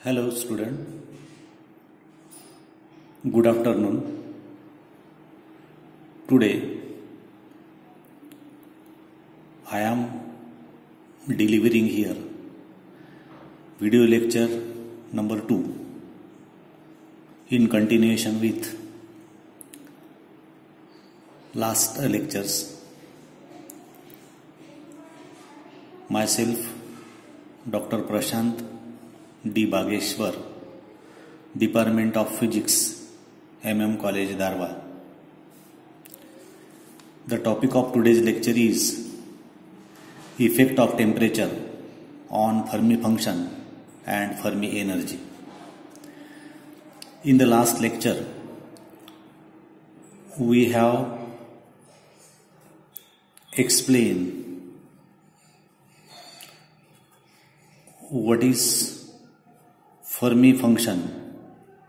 Hello student, good afternoon. Today I am delivering here video lecture number 2 in continuation with last lectures. Myself Dr. Prashant D. Bageshwar, Department of Physics, MM College, Darwa. The topic of today's lecture is effect of temperature on Fermi function and Fermi energy. In the last lecture, we have explained what is Fermi function,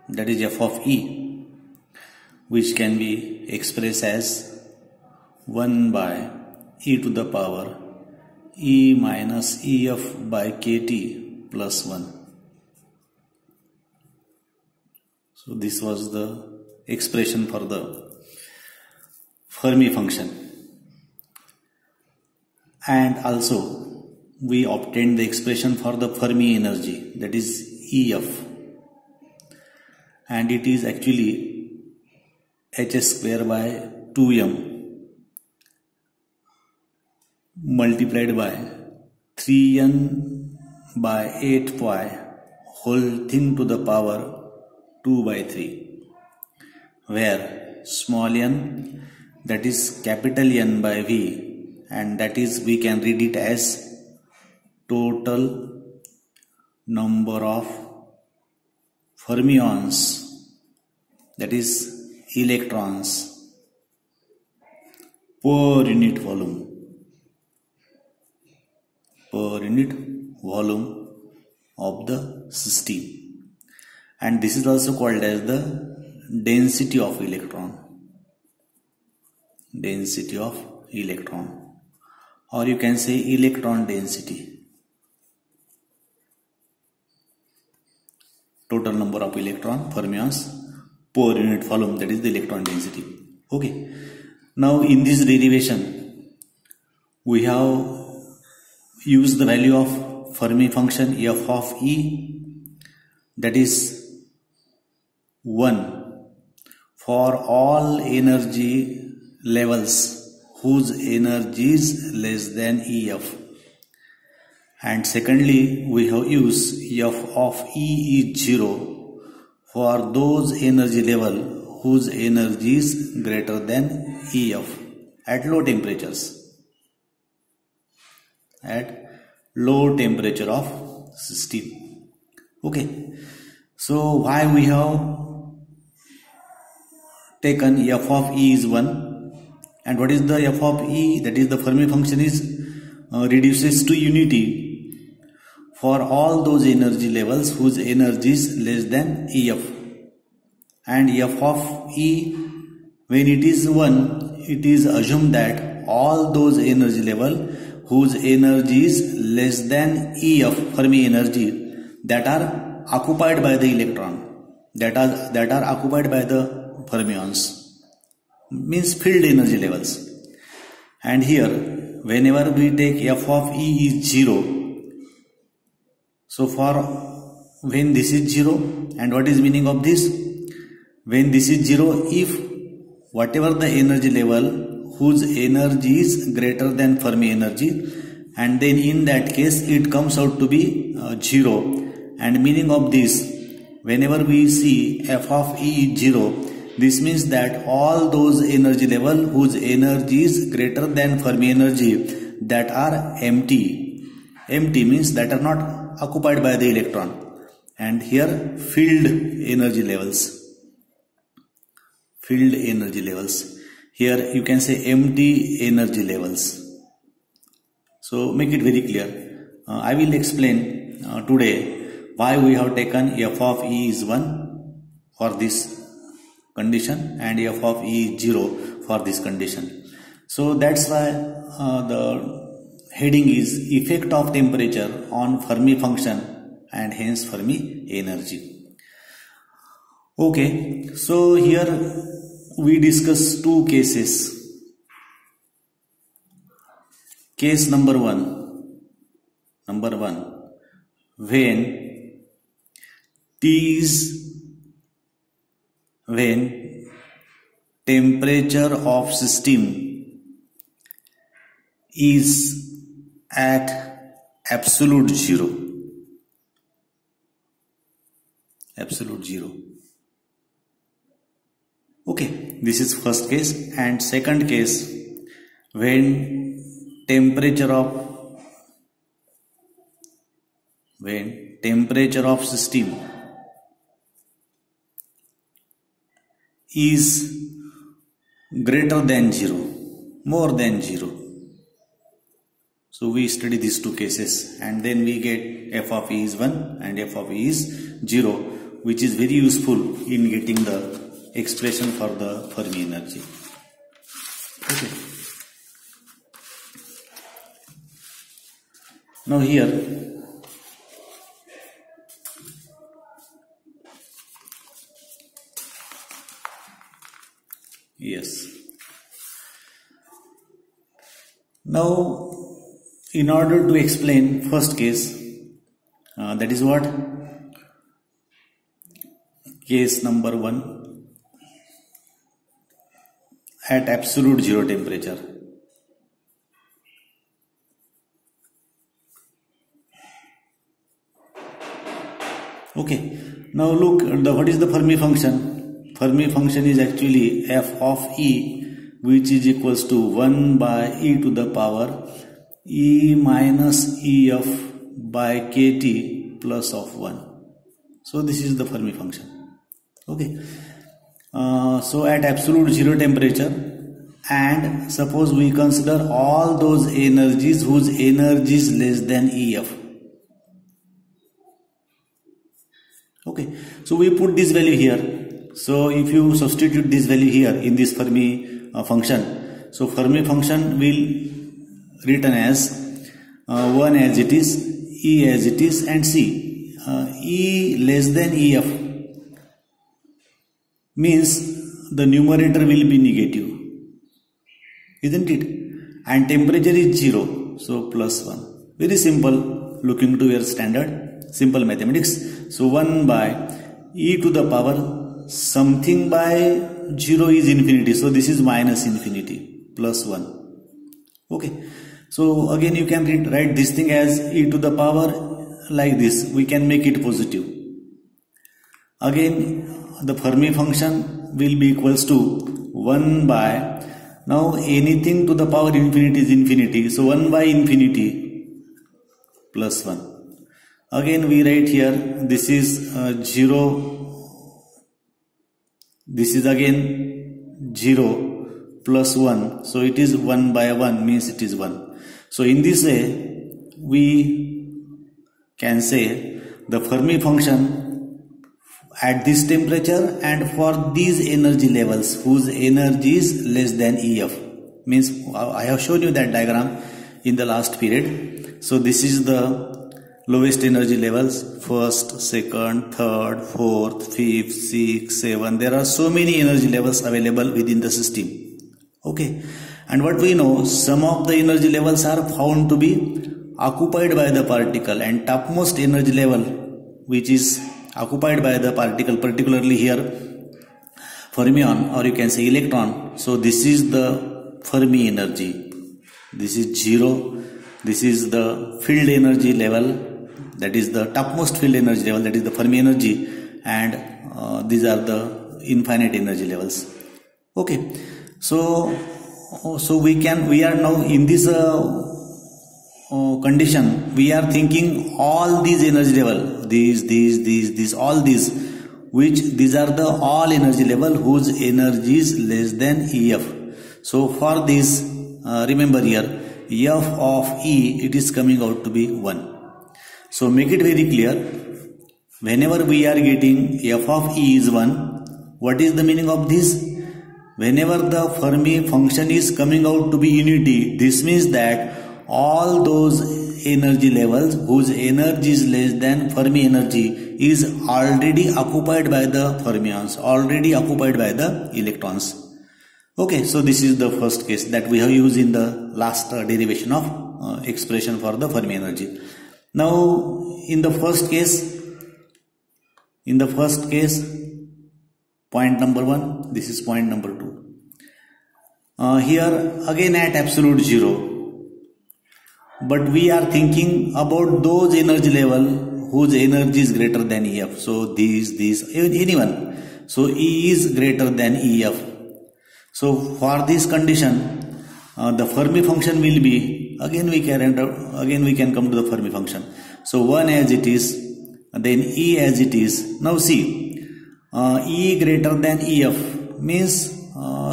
that is f of E, which can be expressed as 1 by e to the power E minus EF by KT plus 1. So this was the expression for the Fermi function. And also we obtained the expression for the Fermi energy, that is EF, and it is actually Hs square by 2m multiplied by 3n by 8 pi whole thing to the power 2 by 3, where small n, that is capital N by V, and that is we can read it as total number of fermions, that is electrons, per unit volume of the system, and this is also called as the density of electron, or you can say electron density. Total number of electron fermions per unit volume, that is the electron density. Okay. Now in this derivation, we have used the value of Fermi function f of E, that is 1 for all energy levels whose energy is less than EF. And secondly, we have used f of E is 0 for those energy level whose energy is greater than EF at low temperatures. At low temperature of system. Okay. So why we have taken f of E is 1, and what is the f of E, that is the Fermi function is reduces to unity for all those energy levels whose energy is less than EF. And f of E, when it is 1, it is assumed that all those energy level whose energy is less than EF, Fermi energy, that are occupied by the electron, that are occupied by the fermions, means filled energy levels. And here, whenever we take f of E is 0, so for when this is 0, and what is meaning of this? When this is 0, if whatever the energy level whose energy is greater than Fermi energy, and then in that case it comes out to be 0. And meaning of this, whenever we see f of E is 0, this means that all those energy level whose energy is greater than Fermi energy, that are empty. Empty means that are not occupied by the electron. And here filled energy levels. Here you can say empty energy levels. So make it very clear. I will explain today why we have taken f of E is 1 for this condition and f of E is 0 for this condition. So that's why the heading is effect of temperature on Fermi function and hence Fermi energy. Okay, so here we discuss two cases. Case number one, when temperature of system is at absolute zero. Okay, this is first case. And second case, when temperature of system is greater than zero, more than zero. So we study these two cases and then we get f of E is 1 and f of E is 0, which is very useful in getting the expression for the Fermi energy. Okay. Now here yes. Now in order to explain first case, that is what? Case number 1 at absolute zero temperature. Okay, now look, what is the Fermi function? Fermi function is actually f of E, which is equals to 1 by e to the power E minus EF by kT plus of 1. So this is the Fermi function. Okay. So at absolute zero temperature, and suppose we consider all those energies whose energy is less than EF. Okay. So we put this value here. So if you substitute this value here in this Fermi function, so Fermi function will written as 1 as it is, E as it is, and C. E less than EF means the numerator will be negative, isn't it? And temperature is 0, so plus 1. Very simple, looking to your standard simple mathematics. So 1 by e to the power something by 0 is infinity, so this is minus infinity plus 1. Okay. So again you can write this thing as e to the power like this. We can make it positive. Again the Fermi function will be equals to 1 by, now anything to the power infinity is infinity. So 1 by infinity plus 1. Again we write here, this is 0. This is again 0 plus 1. So it is 1 by 1 means it is 1. So in this way, we can say the Fermi function at this temperature and for these energy levels whose energy is less than EF. Means I have shown you that diagram in the last period. So this is the lowest energy levels, first, second, third, fourth, fifth, sixth, seventh. There are so many energy levels available within the system. Okay. And what we know, some of the energy levels are found to be occupied by the particle, and topmost energy level which is occupied by the particle, particularly here fermion, or you can say electron. So this is the Fermi energy. This is 0. This is the field energy level, that is the topmost field energy level, that is the Fermi energy, and these are the infinite energy levels. Okay. So we are now in this condition, we are thinking all these energy level, these, all these, which these are the all energy level whose energy is less than EF. So for this, remember here, F of E, it is coming out to be 1. So make it very clear, whenever we are getting F of E is 1, what is the meaning of this? Whenever the Fermi function is coming out to be unity, this means that all those energy levels whose energy is less than Fermi energy is already occupied by the fermions, already occupied by the electrons. Okay, so this is the first case that we have used in the last derivation of expression for the Fermi energy. Now in the first case, point number 1, this is point number 2. Here again at absolute zero, but we are thinking about those energy level whose energy is greater than EF. So anyone. So E is greater than EF. So for this condition, the Fermi function will be, again we can come to the Fermi function. So 1 as it is, then E as it is. Now see, E greater than EF means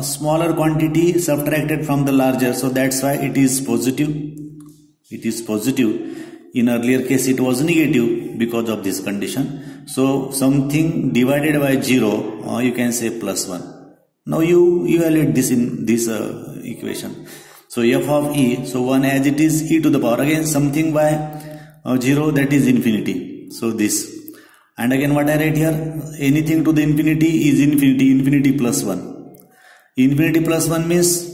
smaller quantity subtracted from the larger, so that's why it is positive. It is positive. In earlier case it was negative because of this condition. So something divided by 0, you can say plus 1. Now you evaluate this in this equation. So f of E, so 1 as it is, e to the power, again something by 0, that is infinity. So this, and again what I write here, anything to the infinity is infinity, infinity plus 1. Infinity plus 1 means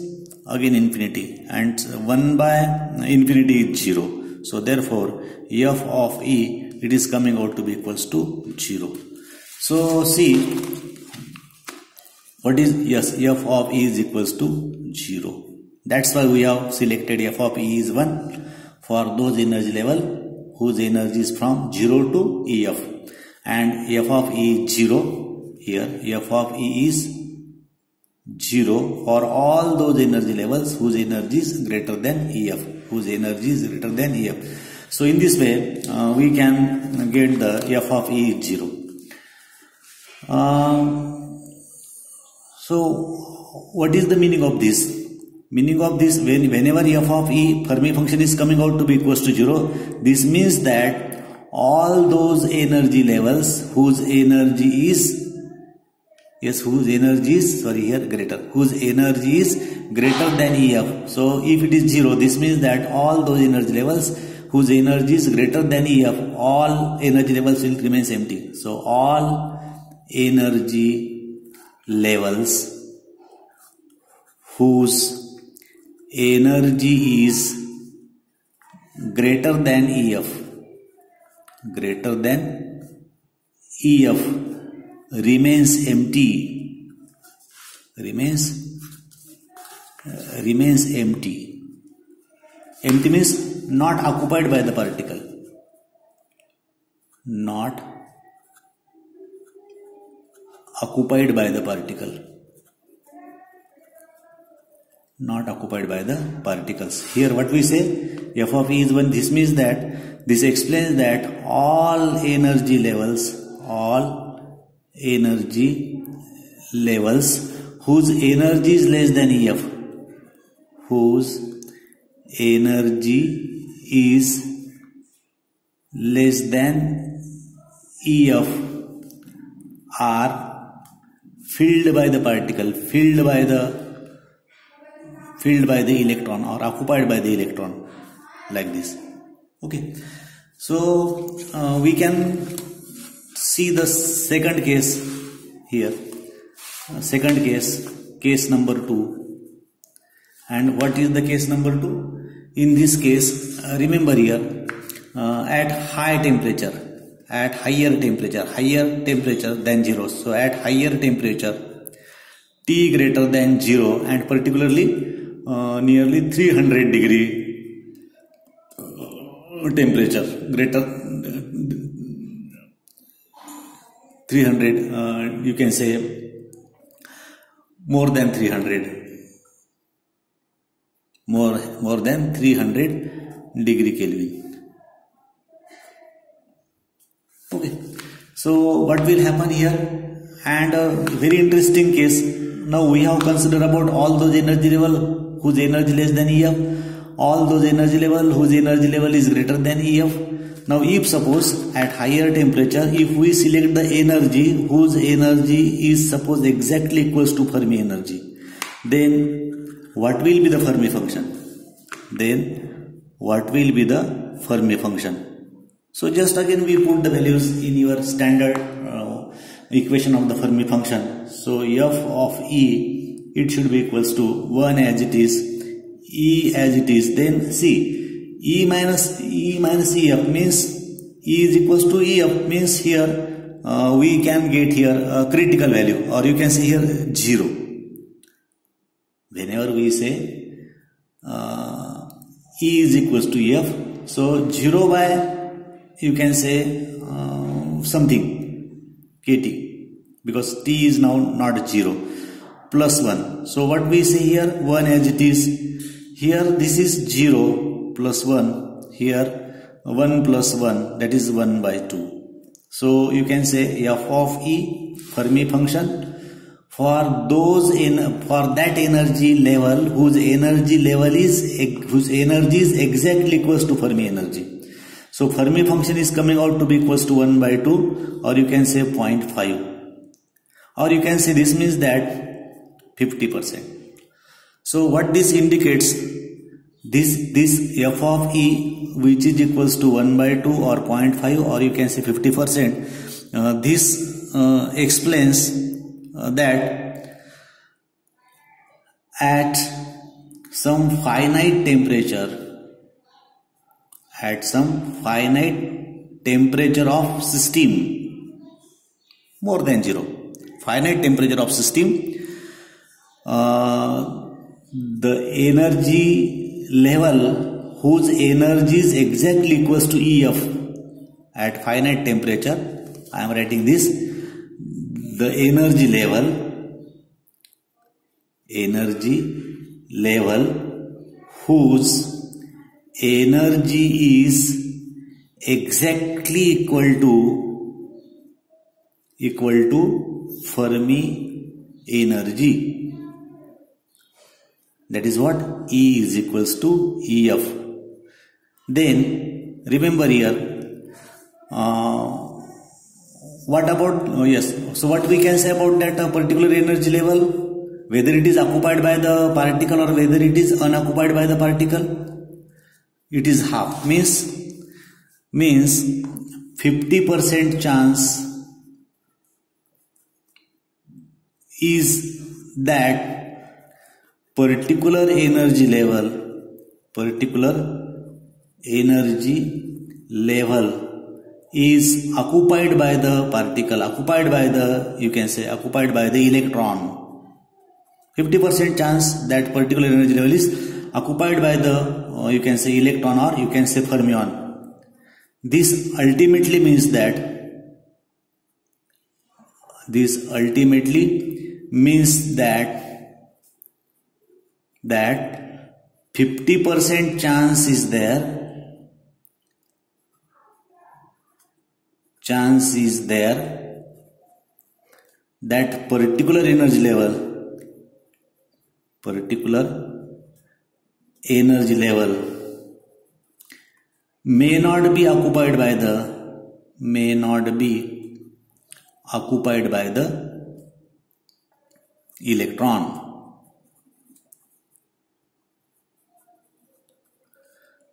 again infinity, and 1 by infinity is 0. So therefore f of E, it is coming out to be equals to 0. So see, what is, yes, f of E is equals to 0. That's why we have selected f of E is 1 for those energy level whose energy is from 0 to EF, and f of E is 0 here. F of E is 0 for all those energy levels whose energy is greater than EF, whose energy is greater than EF. So in this way we can get the f of E is 0. So what is the meaning of this? Meaning of this, whenever f of E Fermi function is coming out to be equals to 0, this means that all those energy levels whose energy is, whose energy is greater than EF. So if it is 0, this means that all those energy levels whose energy is greater than EF, all energy levels will remain empty. So all energy levels whose energy is greater than EF remains empty, remains empty. Empty means not occupied by the particle, not occupied by the particle, not occupied by the particles. Here what we say, f of E is 1, this means that, this explains that all energy levels whose energy is less than EF, whose energy is less than EF are filled by the particle, filled by the electron, or occupied by the electron, like this. Okay, so we can see the second case here, second case number 2. And what is the case number 2? In this case, remember here, at higher temperature than 0. So at higher temperature, T greater than 0, and particularly nearly 300 degree temperature, greater 300, you can say more than 300, more than 300 degree Kelvin. Okay, so what will happen here? And a very interesting case. Now we have considered about all those energy level whose energy less than EF, all those energy level whose energy level is greater than EF. Now if suppose at higher temperature, if we select the energy whose energy is suppose exactly equals to Fermi energy, then what will be the Fermi function? Then what will be the Fermi function. So just again we put the values in your standard equation of the Fermi function. So f of E, it should be equals to 1 as it is, E as it is. Then see, E minus EF means E is equals to EF means here we can get here a critical value, or you can say here 0. Whenever we say E is equals to EF, so 0 by you can say something KT, because T is now not 0, plus 1. So what we say here, 1 as it is. Here this is 0 plus 1, here 1 plus 1, that is 1 by 2. So you can say f of E, Fermi function, for that energy level whose energy is exactly equals to Fermi energy. So Fermi function is coming out to be equals to 1 by 2, or you can say 0.5, or you can say this means that 50%. So what this indicates, this f of E, which is equals to 1 by 2 or 0.5, or you can say 50%, this explains that at some finite temperature, of system more than 0, finite temperature of system, the energy level whose energy is exactly equals to EF at finite temperature, I am writing this, the energy level whose energy is exactly equal to Fermi energy. That is what E is equals to EF. Then remember here, what about, so what we can say about that particular energy level, whether it is occupied by the particle or whether it is unoccupied by the particle, it is half, means 50% chance is that particular energy level is occupied by the particle, occupied by the electron. 50% chance that particular energy level is occupied by the you can say electron, or you can say fermion. This ultimately means that 50% chance is there that particular energy level may not be occupied by the electron.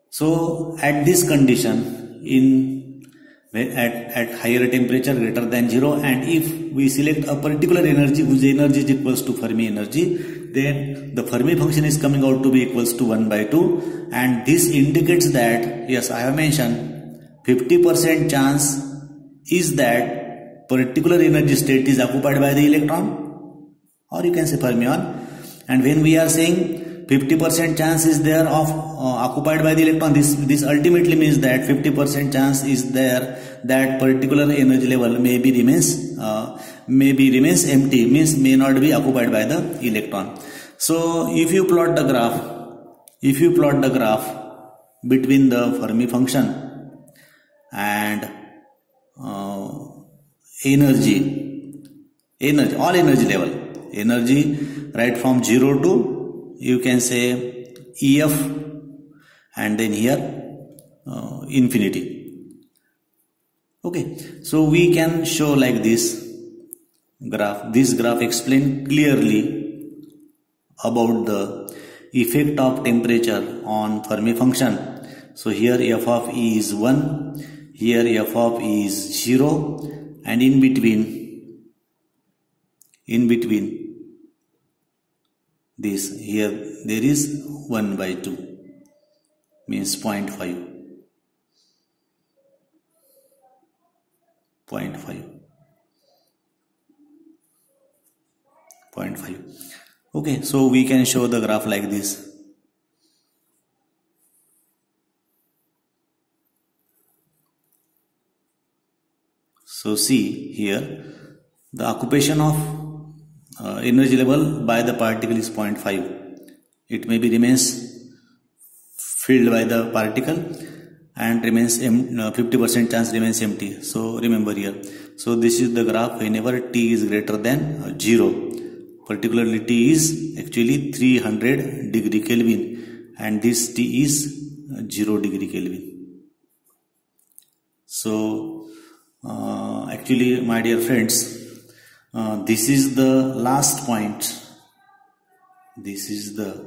So at this condition, at higher temperature greater than 0, and if we select a particular energy whose energy is equals to Fermi energy, then the Fermi function is coming out to be equals to 1 by 2, and this indicates that, yes, I have mentioned 50% chance is that particular energy state is occupied by the electron, or you can say fermion. And when we are saying 50% chance is there of occupied by the electron, this ultimately means that 50% chance is there that particular energy level maybe remains empty, means may not be occupied by the electron. So if you plot the graph between the Fermi function and energy, all energy level, right from 0 to you can say EF, and then here infinity. Okay, so we can show like this graph. This graph explains clearly about the effect of temperature on Fermi function. So here f of e is 1, here f of e is 0, and in between this, here there is 1 by 2, means 0.5. Okay, so we can show the graph like this. So see here, the occupation of energy level by the particle is 0.5. It maybe remains filled by the particle and remains 50% chance remains empty. So remember here. So this is the graph whenever t is greater than 0. Particularly t is actually 300 degree Kelvin, and this t is 0 degree Kelvin. So actually, my dear friends, this is the last point. This is the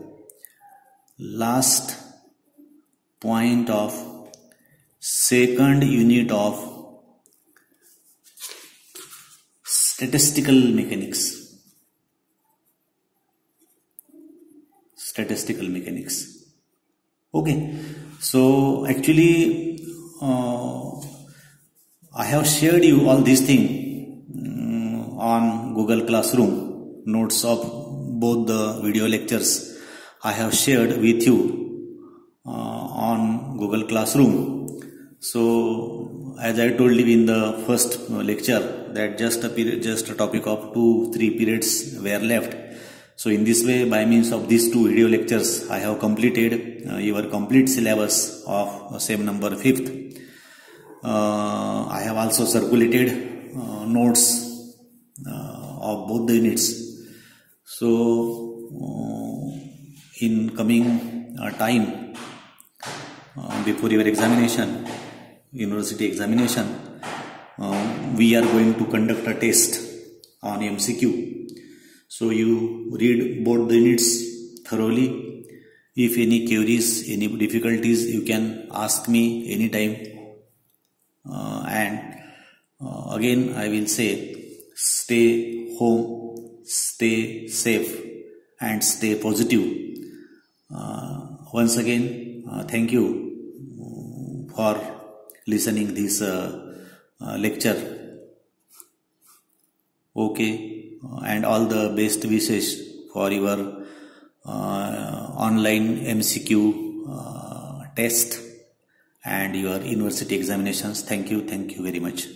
last point of second unit of statistical mechanics. Okay, so actually I have shared you all these things on Google Classroom. Notes of both the video lectures I have shared with you on Google Classroom. So as I told you in the first lecture that just a topic of 2-3 periods were left. So in this way, by means of these 2 video lectures, I have completed your complete syllabus of same number 5th. I have also circulated notes of both the units. So in coming time, before your examination, university examination, we are going to conduct a test on MCQ. So you read both the units thoroughly. If any queries, any difficulties, you can ask me anytime. And again I will say, stay home, stay safe, and stay positive. Once again, thank you for listening this lecture. Okay. And all the best wishes for your online MCQ test and your university examinations. Thank you very much.